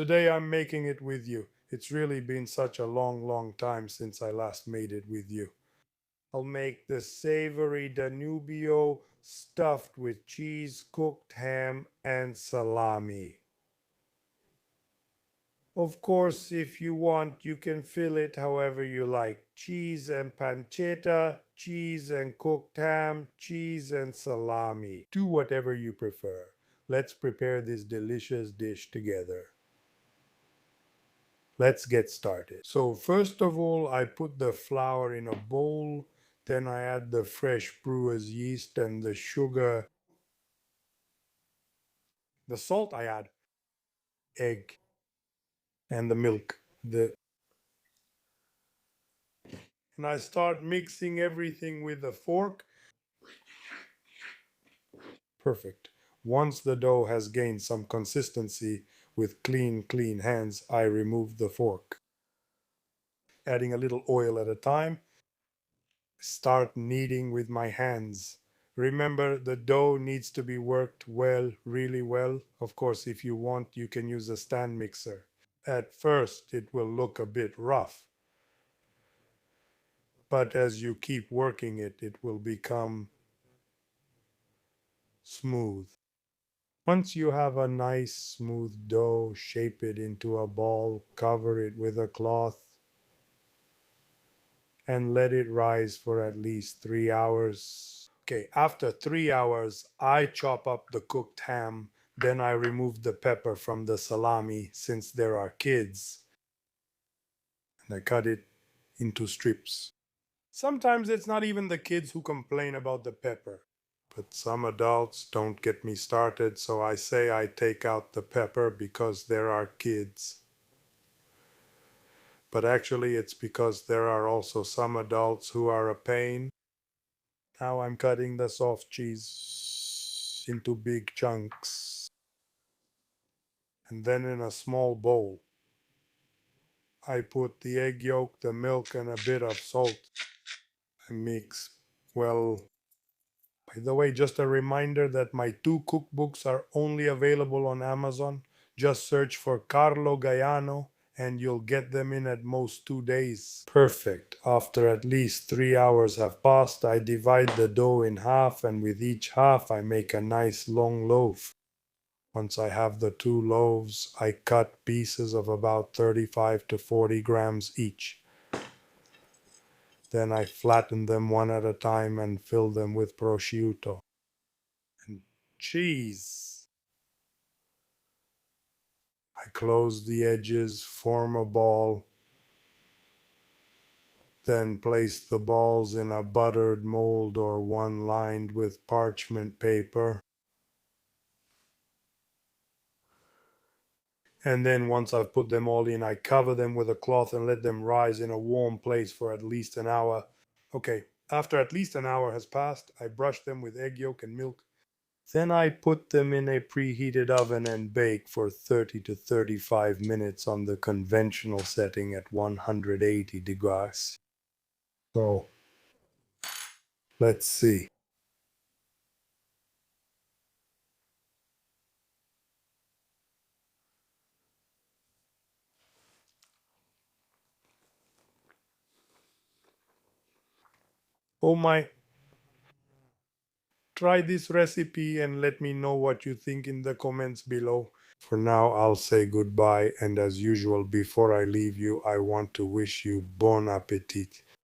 Today I'm making it with you. It's really been such a long time since I last made it with you. I'll make the savory Danubio stuffed with cheese, cooked ham, and salami. Of course, if you want, you can fill it however you like. Cheese and pancetta, cheese and cooked ham, cheese and salami. Do whatever you prefer. Let's prepare this delicious dish together. Let's get started. So first of all, I put the flour in a bowl. Then I add the fresh brewer's yeast and the sugar. The salt I add, egg, and the milk. And I start mixing everything with a fork. Perfect. Once the dough has gained some consistency with clean hands, I remove the fork. Adding a little oil at a time, start kneading with my hands. Remember, the dough needs to be worked well, really well. Of course, if you want, you can use a stand mixer. At first, it will look a bit rough, but as you keep working it, it will become smooth. Once you have a nice smooth dough, shape it into a ball, cover it with a cloth, and let it rise for at least 3 hours. Okay, after 3 hours, I chop up the cooked ham. Then I remove the pepper from the salami since there are kids, and I cut it into strips. Sometimes it's not even the kids who complain about the pepper. But some adults don't get me started, so I say I take out the pepper because there are kids. But actually it's because there are also some adults who are a pain. Now I'm cutting the soft cheese into big chunks. And then in a small bowl, I put the egg yolk, the milk, and a bit of salt. I mix well. By the way, just a reminder that my two cookbooks are only available on Amazon. Just search for Carlo Gaiano and you'll get them in at most 2 days. Perfect. After at least 3 hours have passed, I divide the dough in half, and with each half I make a nice long loaf. Once I have the two loaves, I cut pieces of about 35 to 40 grams each. Then I flatten them one at a time and fill them with prosciutto and cheese. I close the edges, form a ball, then place the balls in a buttered mold or one lined with parchment paper. And then once I've put them all in, I cover them with a cloth and let them rise in a warm place for at least an hour. Okay, after at least an hour has passed, I brush them with egg yolk and milk. Then I put them in a preheated oven and bake for 30 to 35 minutes on the conventional setting at 180 degrees. So, let's see. Oh my, try this recipe and let me know what you think in the comments below. For now, I'll say goodbye, and as usual, before I leave you, I want to wish you bon appetit.